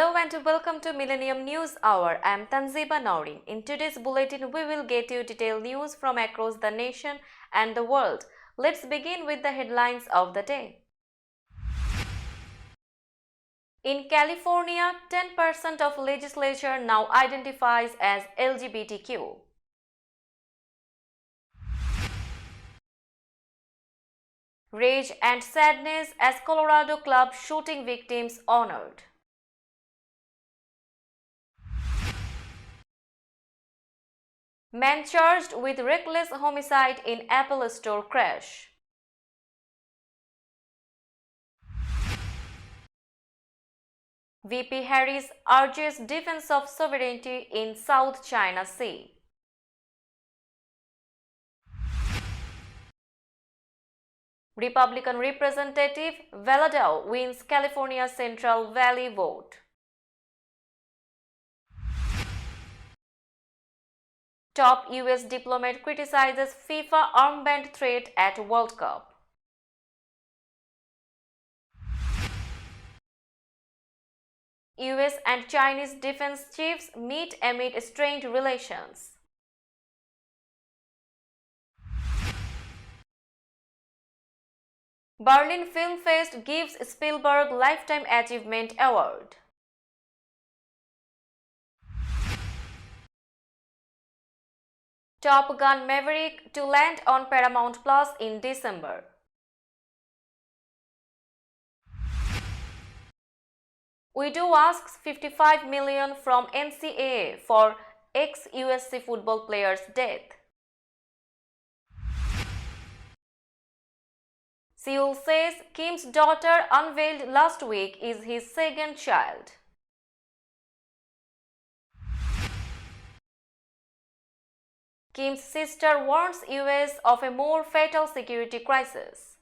Hello and welcome to Millennium News Hour. I am Tanziba Naurin. In today's bulletin, we will get you detailed news from across the nation and the world. Let's begin with the headlines of the day. In California, 10% of legislature now identifies as LGBTQ. Rage and sadness as Colorado club shooting victims honored. Man charged with reckless homicide in Apple Store crash. VP Harris urges defense of sovereignty in South China Sea. Republican Representative Valadao wins California Central Valley vote. Top US diplomat criticizes FIFA armband threat at World Cup. US and Chinese defense chiefs meet amid strained relations. Berlin Film Fest gives Spielberg Lifetime Achievement Award. Top Gun Maverick to land on Paramount Plus in December. Widow asks $55 million from NCAA for ex-USC football player's death. Seoul says Kim's daughter unveiled last week is his second child. Kim's sister warns US of a more fatal security crisis.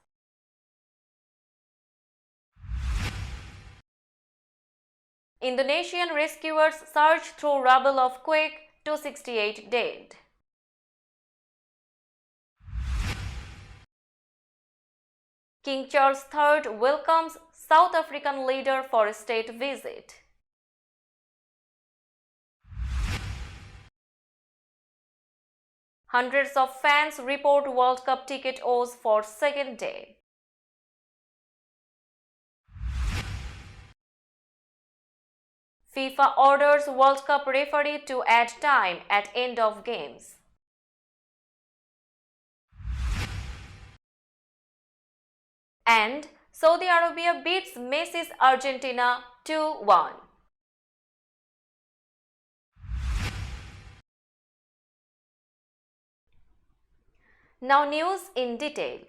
Indonesian rescuers search through rubble of quake, 268 dead. King Charles III welcomes South African leader for a state visit. Hundreds of fans report World Cup ticket woes for second day. FIFA orders World Cup referee to add time at end of games. And Saudi Arabia beats Messi's Argentina 2-1. Now news in detail.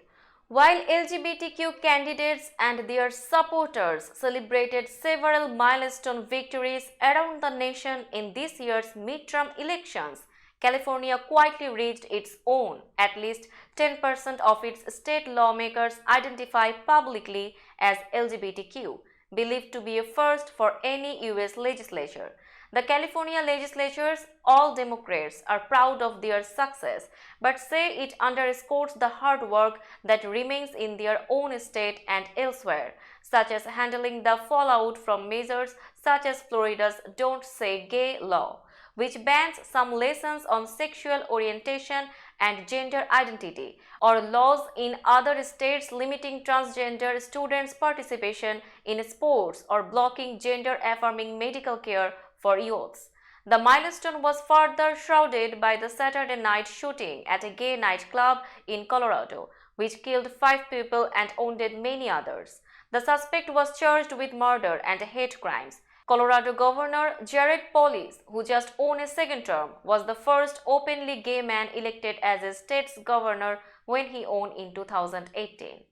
While LGBTQ candidates and their supporters celebrated several milestone victories around the nation in this year's midterm elections, California quietly reached its own. At least 10% of its state lawmakers identify publicly as LGBTQ, believed to be a first for any US legislature. The California legislatures, all Democrats, are proud of their success, but say it underscores the hard work that remains in their own state and elsewhere, such as handling the fallout from measures such as Florida's Don't Say Gay law, which bans some lessons on sexual orientation and gender identity, or laws in other states limiting transgender students' participation in sports or blocking gender-affirming medical care for youths. The milestone was further shrouded by the Saturday night shooting at a gay nightclub in Colorado, which killed 5 people and wounded many others. The suspect was charged with murder and hate crimes. Colorado Governor Jared Polis, who just won a second term, was the first openly gay man elected as a state's governor when he won in 2018.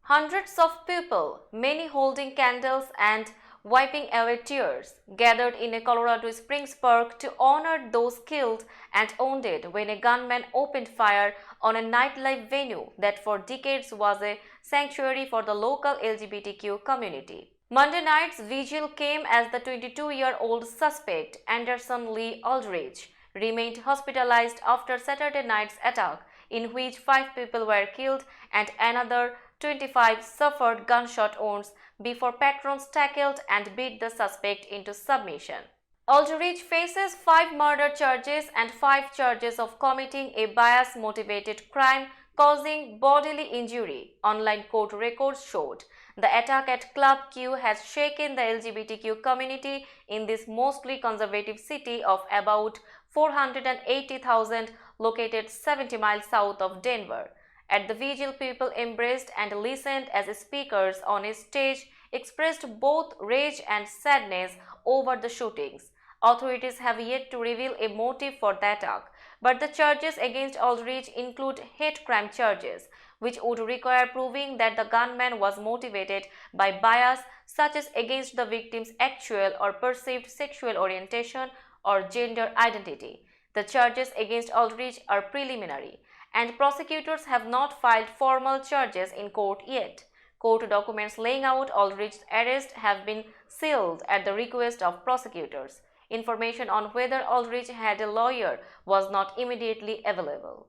Hundreds of people, many holding candles and wiping away tears, gathered in a Colorado Springs park to honor those killed and wounded when a gunman opened fire on a nightlife venue that for decades was a sanctuary for the local LGBTQ community. Monday night's vigil came as the 22-year-old suspect, Anderson Lee Aldridge, remained hospitalized after Saturday night's attack, in which 5 people were killed and another 25 suffered gunshot wounds before patrons tackled and beat the suspect into submission. Aldrich faces 5 murder charges and 5 charges of committing a bias-motivated crime causing bodily injury, online court records showed. The attack at Club Q has shaken the LGBTQ community in this mostly conservative city of about 480,000 located 70 miles south of Denver. At the vigil, people embraced and listened as speakers on a stage expressed both rage and sadness over the shootings. Authorities have yet to reveal a motive for the attack, but the charges against Aldrich include hate crime charges, which would require proving that the gunman was motivated by bias such as against the victim's actual or perceived sexual orientation or gender identity. The charges against Aldrich are preliminary, and prosecutors have not filed formal charges in court yet. Court documents laying out Aldrich's arrest have been sealed at the request of prosecutors. Information on whether Aldrich had a lawyer was not immediately available.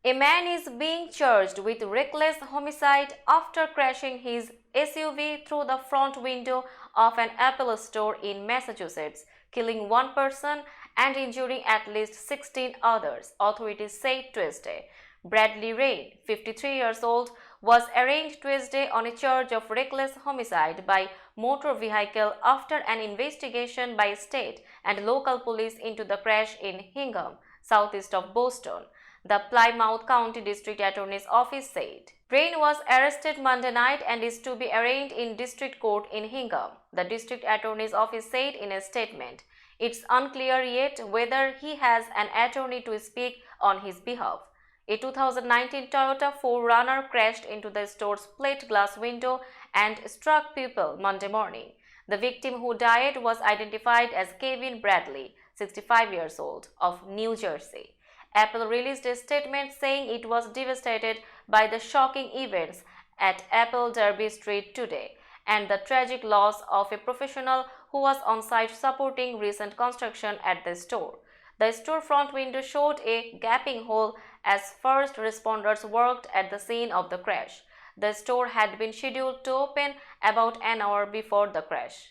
A man is being charged with reckless homicide after crashing his SUV through the front window of an Apple store in Massachusetts, killing 1 person and injuring at least 16 others, authorities said Tuesday. Bradley Rain, 53 years old, was arraigned Tuesday on a charge of reckless homicide by motor vehicle after an investigation by state and local police into the crash in Hingham, southeast of Boston, the Plymouth County District Attorney's Office said. Rain was arrested Monday night and is to be arraigned in district court in Hingham, the district attorney's office said in a statement. It's unclear yet whether he has an attorney to speak on his behalf. A 2019 Toyota 4Runner crashed into the store's plate glass window and struck people Monday morning. The victim who died was identified as Kevin Bradley, 65 years old, of New Jersey. Apple released a statement saying it was devastated by the shocking events at Apple Derby Street today and the tragic loss of a professional who was on site supporting recent construction at the store. The store front window showed a gaping hole as first responders worked at the scene of the crash. The store had been scheduled to open about an hour before the crash.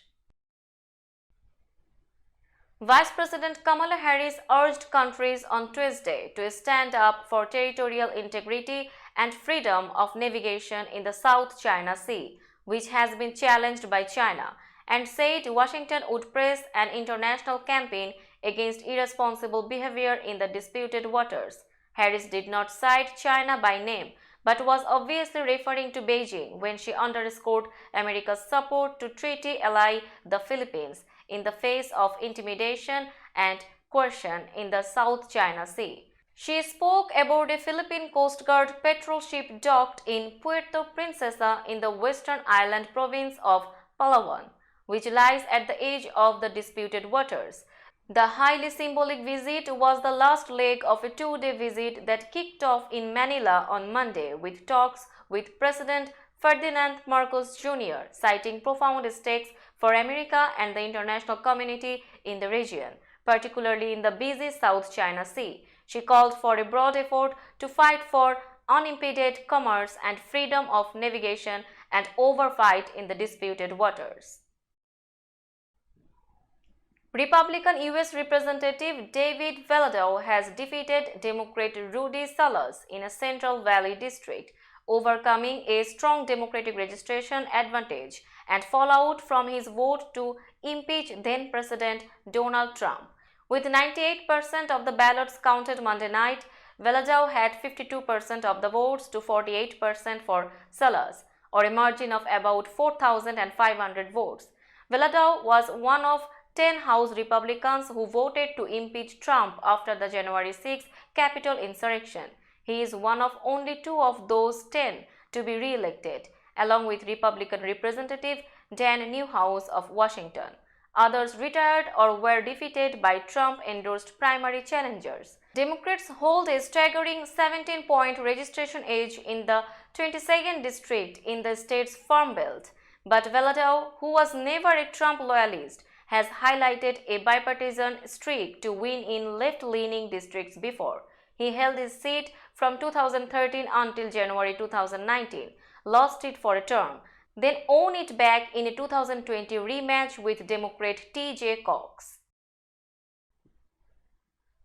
Vice President Kamala Harris urged countries on Tuesday to stand up for territorial integrity and freedom of navigation in the South China Sea, which has been challenged by China, and said Washington would press an international campaign against irresponsible behavior in the disputed waters. Harris did not cite China by name, but was obviously referring to Beijing when she underscored America's support to treaty ally the Philippines in the face of intimidation and coercion in the South China Sea. She spoke aboard a Philippine Coast Guard patrol ship docked in Puerto Princesa in the western island province of Palawan, which lies at the edge of the disputed waters. The highly symbolic visit was the last leg of a 2-day visit that kicked off in Manila on Monday with talks with President Ferdinand Marcos Jr., citing profound stakes for America and the international community in the region, particularly in the busy South China Sea. She called for a broad effort to fight for unimpeded commerce and freedom of navigation and overfight in the disputed waters. Republican U.S. Representative David Valadao has defeated Democrat Rudy Salas in a Central Valley district, overcoming a strong Democratic registration advantage and fallout from his vote to impeach then-President Donald Trump. With 98% of the ballots counted Monday night, Valadao had 52% of the votes to 48% for Salas, or a margin of about 4,500 votes. Valadao was one of 10 House Republicans who voted to impeach Trump after the January 6 Capitol insurrection. He is one of only 2 of those 10 to be re-elected, along with Republican Representative Dan Newhouse of Washington. Others retired or were defeated by Trump-endorsed primary challengers. Democrats hold a staggering 17-point registration edge in the 22nd district in the state's Farm Belt, but Valadao, who was never a Trump loyalist, has highlighted a bipartisan streak to win in left-leaning districts before. He held his seat from 2013 until January 2019, lost it for a term, then won it back in a 2020 rematch with Democrat T.J. Cox.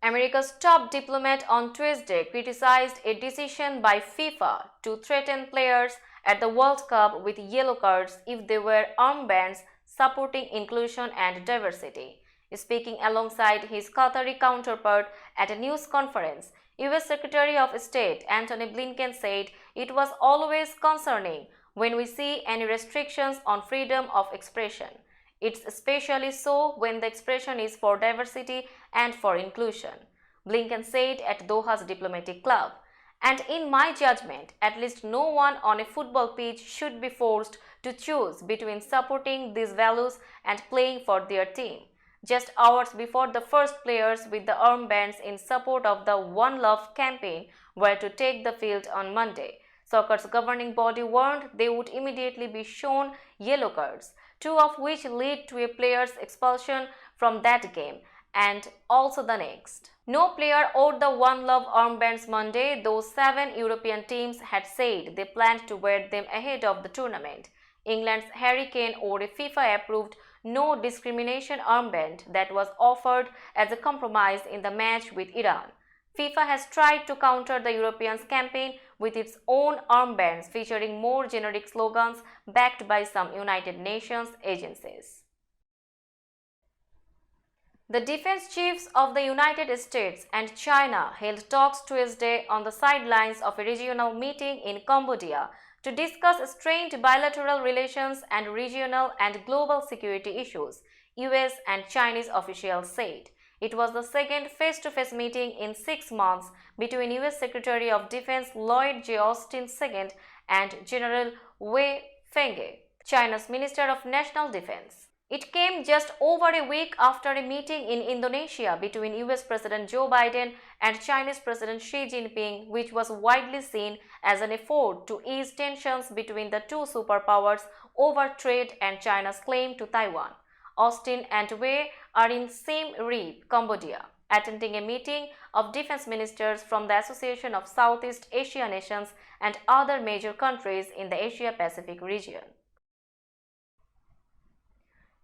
America's top diplomat on Tuesday criticized a decision by FIFA to threaten players at the World Cup with yellow cards if they wear armbands supporting inclusion and diversity. Speaking alongside his Qatari counterpart at a news conference, US Secretary of State Antony Blinken said it was always concerning when we see any restrictions on freedom of expression. It's especially so when the expression is for diversity and for inclusion, Blinken said at Doha's diplomatic club. And in my judgment, at least no one on a football pitch should be forced to choose between supporting these values and playing for their team. Just hours before the first players with the armbands in support of the One Love campaign were to take the field on Monday, soccer's governing body warned they would immediately be shown yellow cards, two of which led to a player's expulsion from that game and also the next. No player wore the One Love armbands Monday, though 7 European teams had said they planned to wear them ahead of the tournament. England's Harry Kane wore a FIFA-approved no discrimination armband that was offered as a compromise in the match with Iran. FIFA has tried to counter the Europeans' campaign with its own armbands featuring more generic slogans backed by some United Nations agencies. The defense chiefs of the United States and China held talks Tuesday on the sidelines of a regional meeting in Cambodia to discuss strained bilateral relations and regional and global security issues, US and Chinese officials said. It was the second face-to-face meeting in 6 months between US Secretary of Defense Lloyd J. Austin II and General Wei Fenghe, China's Minister of National Defense. It came just over a week after a meeting in Indonesia between US President Joe Biden and Chinese President Xi Jinping, which was widely seen as an effort to ease tensions between the two superpowers over trade and China's claim to Taiwan. Austin and Wei are in Siem Reap, Cambodia, attending a meeting of defense ministers from the Association of Southeast Asia Nations and other major countries in the Asia-Pacific region.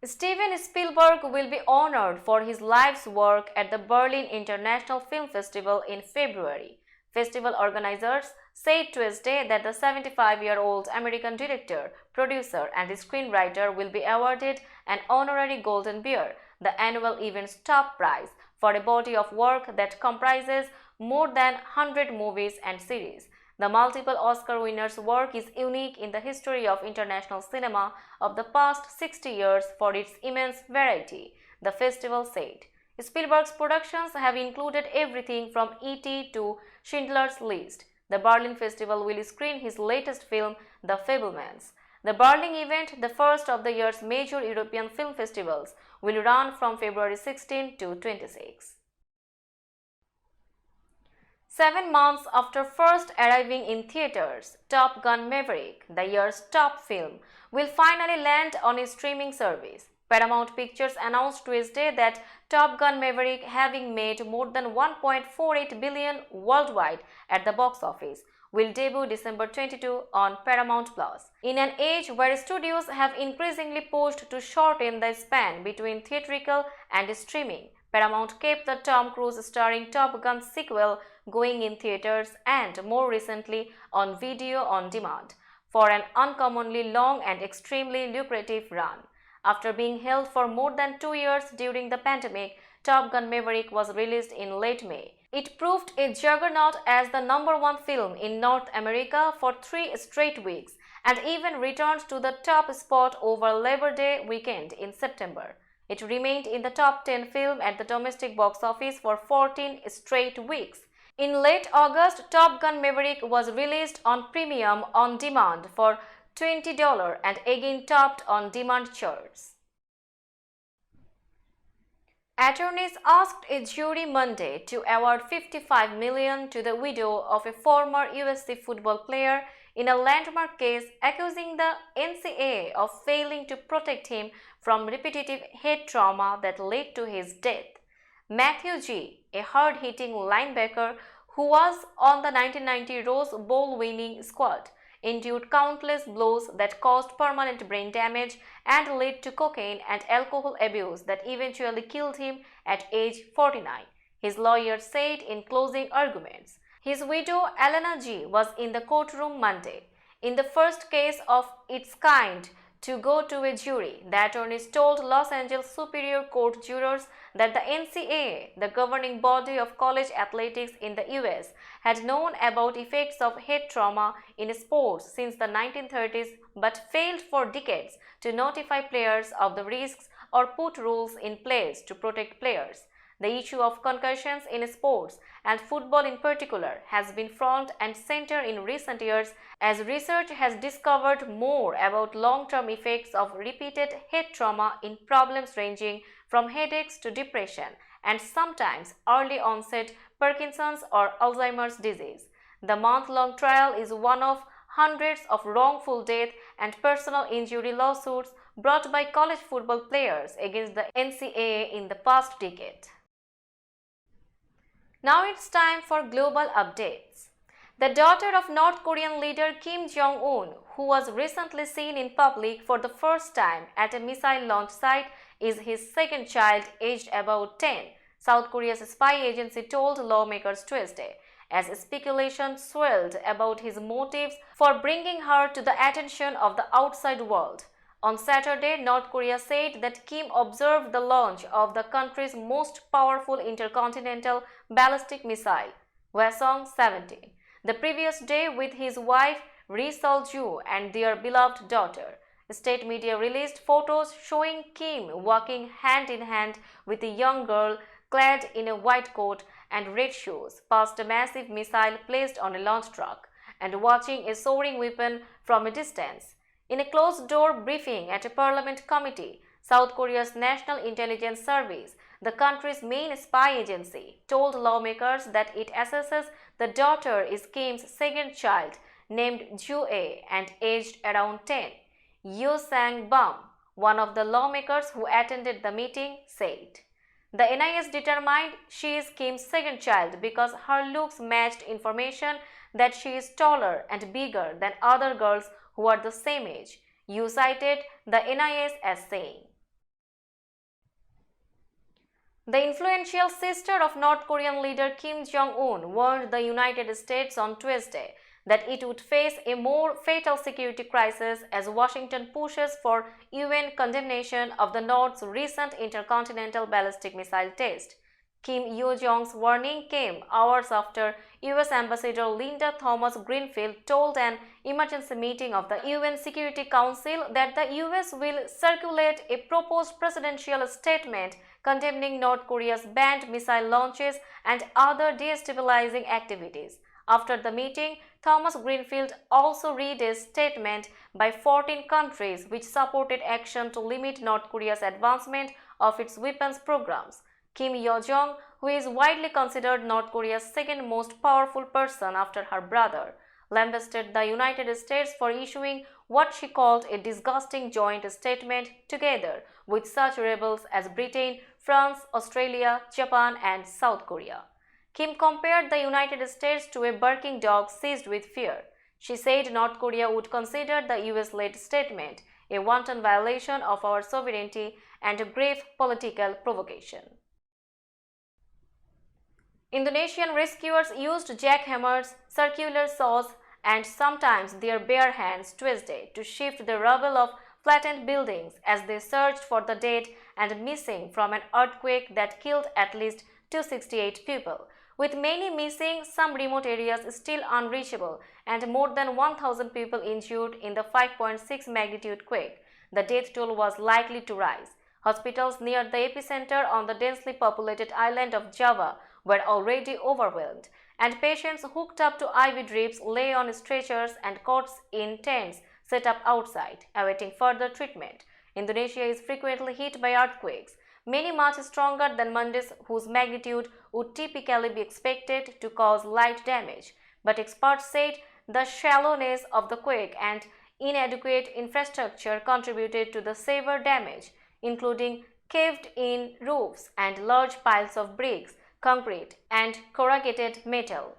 Steven Spielberg will be honored for his life's work at the Berlin International Film Festival in February. Festival organizers said Tuesday that the 75-year-old American director, producer and screenwriter will be awarded an honorary Golden Bear, the annual event's top prize, for a body of work that comprises more than 100 movies and series. The multiple Oscar winner's work is unique in the history of international cinema of the past 60 years for its immense variety, the festival said. Spielberg's productions have included everything from E.T. to Schindler's List. The Berlin Festival will screen his latest film, The Fabelmans. The Berlin event, the first of the year's major European film festivals, will run from February 16 to 26. 7 months after first arriving in theaters, Top Gun Maverick, the year's top film, will finally land on a streaming service. Paramount Pictures announced Tuesday that Top Gun Maverick, having made more than $1.48 billion worldwide at the box office, will debut December 22 on Paramount+. In an age where studios have increasingly pushed to shorten the span between theatrical and streaming, Paramount kept the Tom Cruise starring Top Gun sequel going in theaters and, more recently, on video on demand, for an uncommonly long and extremely lucrative run. After being held for more than 2 years during the pandemic, Top Gun Maverick was released in late May. It proved a juggernaut as the #1 film in North America for 3 straight weeks and even returned to the top spot over Labor Day weekend in September. It remained in the top 10 film at the domestic box office for 14 straight weeks. In late August, Top Gun Maverick was released on premium on demand for $20 and again topped on-demand charts. Attorneys asked a jury Monday to award $55 million to the widow of a former USC football player in a landmark case accusing the NCAA of failing to protect him from repetitive head trauma that led to his death. Matthew G., a hard-hitting linebacker who was on the 1990 Rose Bowl winning squad, endured countless blows that caused permanent brain damage and led to cocaine and alcohol abuse that eventually killed him at age 49, his lawyer said in closing arguments. His widow, Elena G., was in the courtroom Monday. In the first case of its kind to go to a jury, the attorneys told Los Angeles Superior Court jurors that the NCAA, the governing body of college athletics in the US, had known about effects of head trauma in sports since the 1930s but failed for decades to notify players of the risks or put rules in place to protect players. The issue of concussions in sports, and football in particular, has been front and center in recent years as research has discovered more about long-term effects of repeated head trauma in problems ranging from headaches to depression and sometimes early onset Parkinson's or Alzheimer's disease. The month-long trial is one of hundreds of wrongful death and personal injury lawsuits brought by college football players against the NCAA in the past decade. Now it's time for global updates. The daughter of North Korean leader Kim Jong-un, who was recently seen in public for the first time at a missile launch site, is his second child aged about 10, South Korea's spy agency told lawmakers Tuesday, as speculation swirled about his motives for bringing her to the attention of the outside world. On Saturday, North Korea said that Kim observed the launch of the country's most powerful intercontinental ballistic missile, Hwasong-17, the previous day with his wife Ri Sol-ju and their beloved daughter. State media released photos showing Kim walking hand in hand with a young girl clad in a white coat and red shoes past a massive missile placed on a launch truck and watching a soaring weapon from a distance. In a closed-door briefing at a parliament committee, South Korea's National Intelligence Service, the country's main spy agency, told lawmakers that it assesses the daughter is Kim's second child, named Ju-ae and aged around 10. Yoo Sang-bum, one of the lawmakers who attended the meeting, said. The NIS determined she is Kim's second child because her looks matched information that she is taller and bigger than other girls who are the same age. You cited the NIS as saying. The influential sister of North Korean leader Kim Jong-un warned the United States on Tuesday that it would face a more fatal security crisis as Washington pushes for UN condemnation of the North's recent intercontinental ballistic missile test. Yo Jongs Warning came hours after US Ambassador Linda Thomas-Greenfield told an emergency meeting of the UN Security Council that the US will circulate a proposed presidential statement condemning North Korea's banned missile launches and other destabilizing activities. After the meeting, Thomas-Greenfield also read a statement by 14 countries which supported action to limit North Korea's advancement of its weapons programs. Kim Yo-jong, who is widely considered North Korea's second most powerful person after her brother, lambasted the United States for issuing what she called a disgusting joint statement together with such rebels as Britain, France, Australia, Japan and South Korea. Kim compared the United States to a barking dog seized with fear. She said North Korea would consider the US-led statement a wanton violation of our sovereignty and a grave political provocation. Indonesian rescuers used jackhammers, circular saws, and sometimes their bare hands Tuesday to shift the rubble of flattened buildings as they searched for the dead and missing from an earthquake that killed at least 268 people. With many missing, some remote areas still unreachable, and more than 1,000 people injured in the 5.6 magnitude quake, the death toll was likely to rise. Hospitals near the epicenter on the densely populated island of Java were already overwhelmed, and patients hooked up to IV drips lay on stretchers and cots in tents set up outside, awaiting further treatment. Indonesia is frequently hit by earthquakes, many much stronger than Monday's, whose magnitude would typically be expected to cause light damage. But experts said the shallowness of the quake and inadequate infrastructure contributed to the severe damage, including caved-in roofs and large piles of bricks, concrete, and corrugated metal.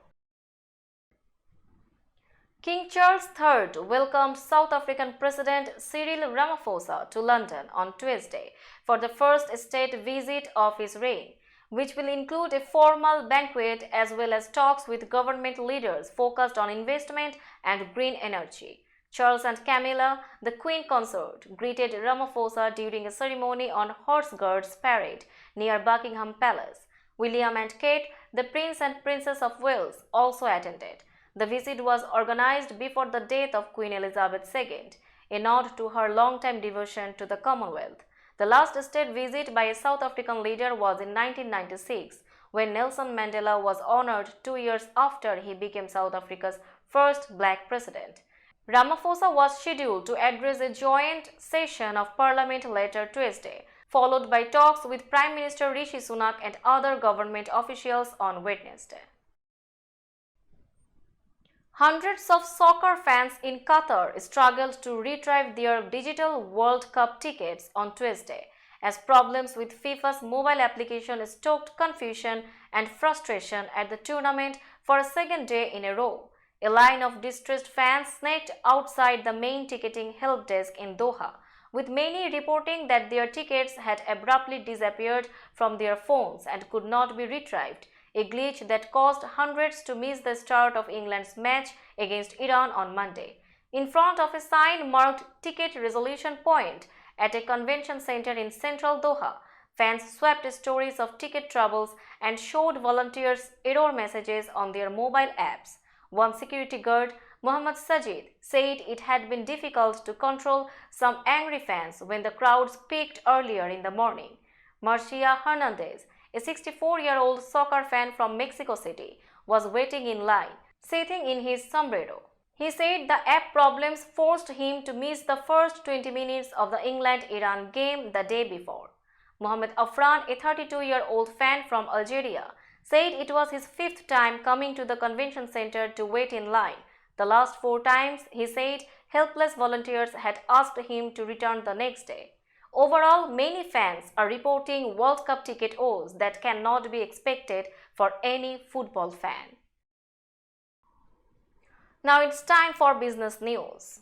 King Charles III welcomed South African President Cyril Ramaphosa to London on Tuesday for the first state visit of his reign, which will include a formal banquet as well as talks with government leaders focused on investment and green energy. Charles and Camilla, the Queen Consort, greeted Ramaphosa during a ceremony on Horse Guards Parade near Buckingham Palace. William and Kate, the Prince and Princess of Wales, also attended. The visit was organized before the death of Queen Elizabeth II, a nod to her long-time devotion to the Commonwealth. The last state visit by a South African leader was in 1996, when Nelson Mandela was honored 2 years after he became South Africa's first black president. Ramaphosa was scheduled to address a joint session of Parliament later Tuesday, followed by talks with Prime Minister Rishi Sunak and other government officials on Wednesday. Hundreds of soccer fans in Qatar struggled to retrieve their digital World Cup tickets on Tuesday, as problems with FIFA's mobile application stoked confusion and frustration at the tournament for a second day in a row. A line of distressed fans snaked outside the main ticketing help desk in Doha, with many reporting that their tickets had abruptly disappeared from their phones and could not be retrieved, a glitch that caused hundreds to miss the start of England's match against Iran on Monday. In front of a sign marked Ticket Resolution Point at a convention center in central Doha, fans swapped stories of ticket troubles and showed volunteers error messages on their mobile apps. One security guard, Mohammad Sajid, said it had been difficult to control some angry fans when the crowds peaked earlier in the morning. Marcia Hernandez, a 64-year-old soccer fan from Mexico City, was waiting in line, sitting in his sombrero. He said the app problems forced him to miss the first 20 minutes of the England-Iran game the day before. Mohamed Afran, a 32-year-old fan from Algeria, said it was his fifth time coming to the convention center to wait in line. The last 4 times, he said, helpless volunteers had asked him to return the next day. Overall, many fans are reporting World Cup ticket woes that cannot be expected for any football fan. Now it's time for business news.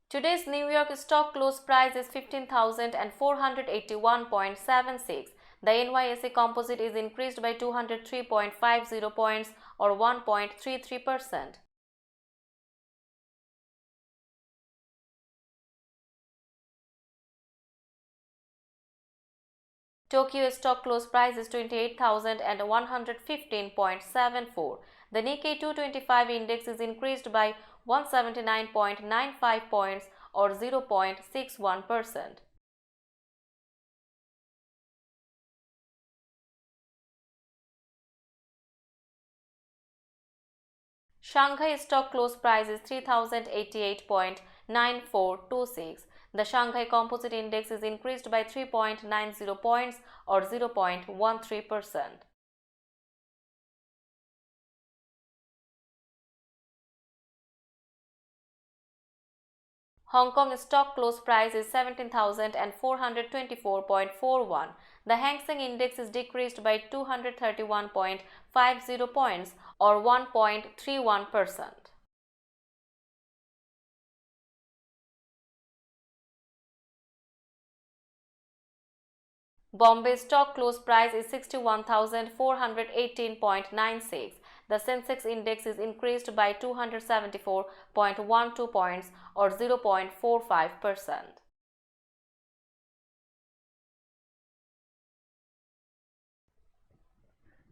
Today's New York stock close price is 15,481.76. The NYSE composite is increased by 203.50 points or 1.33%. Tokyo stock close price is 28,115.74. The Nikkei 225 index is increased by 179.95 points or 0.61%. Shanghai stock close price is 3,088.9426. The Shanghai Composite Index is increased by 3.90 points or 0.13%. Hong Kong stock close price is 17,424.41. The Hang Seng Index is decreased by 231.50 points or 1.31%. Bombay stock close price is 61,418.96. The Sensex index is increased by 274.12 points or 0.45%.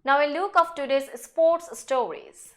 Now a look of today's sports stories.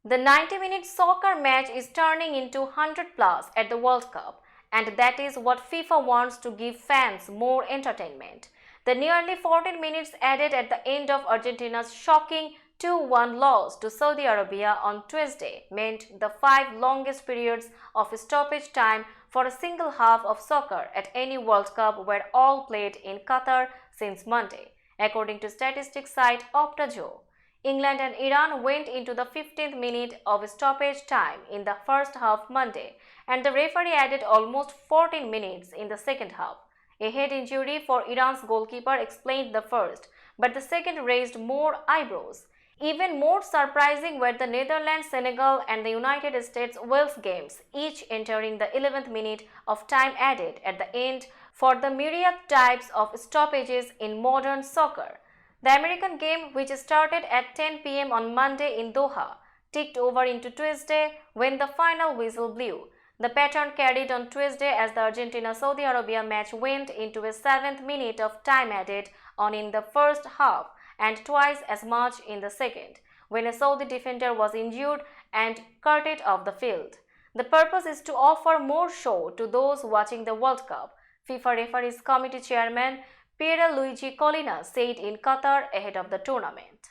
The 90-minute soccer match is turning into 100 plus at the World Cup, and that is what FIFA wants to give fans more entertainment. The nearly 14 minutes added at the end of Argentina's shocking 2-1 loss to Saudi Arabia on Tuesday meant the 5 longest periods of stoppage time for a single half of soccer at any World Cup were all played in Qatar since Monday, according to statistics site OptaJoe. England and Iran went into the 15th minute of stoppage time in the first half Monday, and the referee added almost 14 minutes in the second half. A head injury for Iran's goalkeeper explained the first, but the second raised more eyebrows. Even more surprising were the Netherlands, Senegal and the United States-Wales games, each entering the 11th minute of time added at the end for the myriad types of stoppages in modern soccer. The American game, which started at 10 p.m. on Monday in Doha, ticked over into Tuesday when the final whistle blew. The pattern carried on Tuesday as the Argentina-Saudi Arabia match went into a 7th minute of time added on in the first half and twice as much in the second, when a Saudi defender was injured and carted off the field. The purpose is to offer more show to those watching the World Cup, FIFA Referees Committee Chairman Pierluigi Collina said in Qatar ahead of the tournament.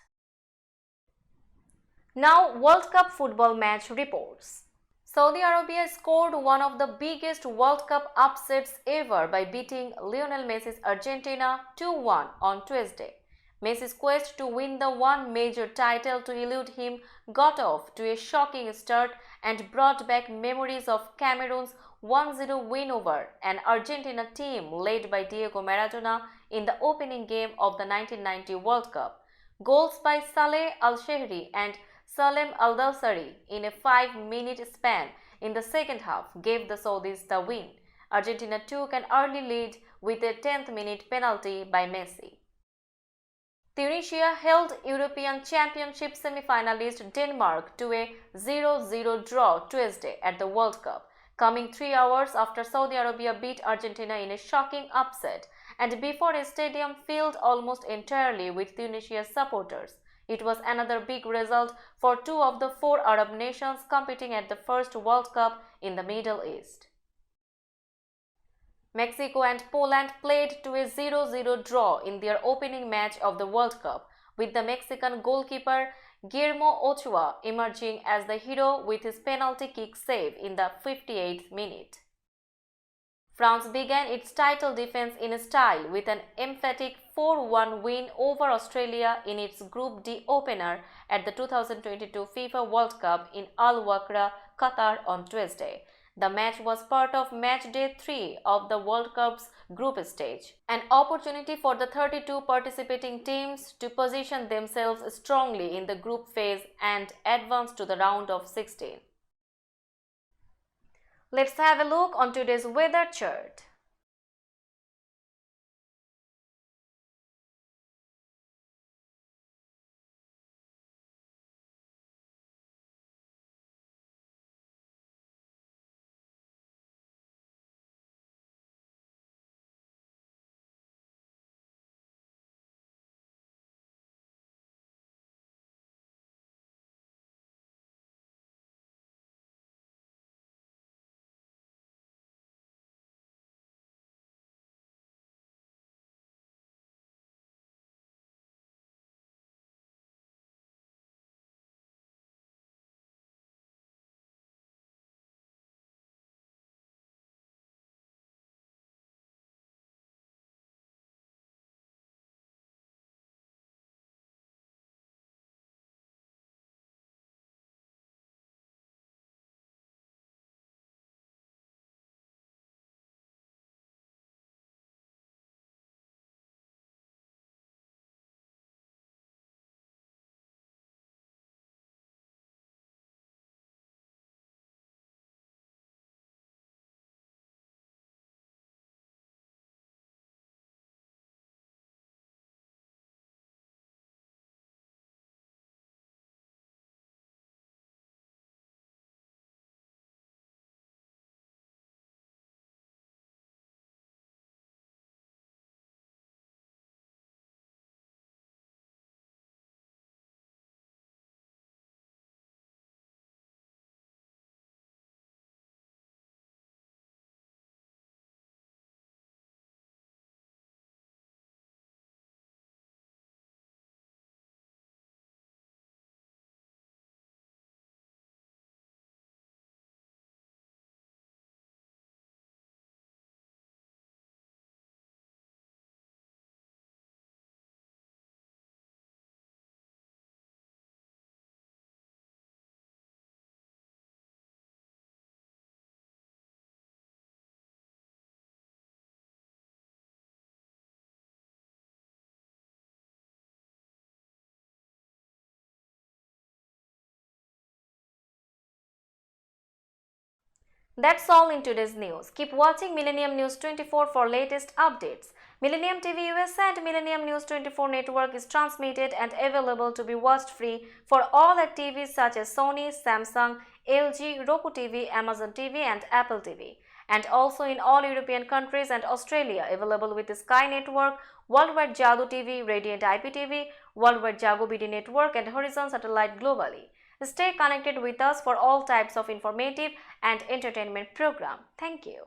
Now, World Cup football match reports. Saudi Arabia scored one of the biggest World Cup upsets ever by beating Lionel Messi's Argentina 2-1 on Tuesday. Messi's quest to win the one major title to elude him got off to a shocking start and brought back memories of Cameroon's 1-0 win over an Argentina team led by Diego Maradona in the opening game of the 1990 World Cup. Goals by Saleh Al-Shehri and Salem Al-Dawsari in a 5-minute span in the second half gave the Saudis the win. Argentina took an early lead with a 10th minute penalty by Messi. Tunisia held European Championship semi-finalist Denmark to a 0-0 draw Tuesday at the World Cup, coming 3 hours after Saudi Arabia beat Argentina in a shocking upset and before a stadium filled almost entirely with Tunisia's supporters. It was another big result for two of the four Arab nations competing at the first World Cup in the Middle East. Mexico and Poland played to a 0-0 draw in their opening match of the World Cup, with the Mexican goalkeeper Guillermo Ochoa emerging as the hero with his penalty kick save in the 58th minute. France began its title defense in style with an emphatic 4-1 win over Australia in its Group D opener at the 2022 FIFA World Cup in Al Wakra, Qatar on Tuesday. The match was part of match day 3 of the World Cup's group stage, an opportunity for the 32 participating teams to position themselves strongly in the group phase and advance to the round of 16. Let's have a look on today's weather chart. That's all in today's news. Keep watching Millennium News 24 for latest updates. Millennium TV USA and Millennium News 24 network is transmitted and available to be watched free for all at TVs such as Sony, Samsung, LG, Roku TV, Amazon TV and Apple TV. And also in all European countries and Australia, available with the Sky Network, Worldwide Jago TV, Radiant IPTV, Worldwide Jago BD Network and Horizon Satellite globally. Stay connected with us for all types of informative and entertainment program. Thank you.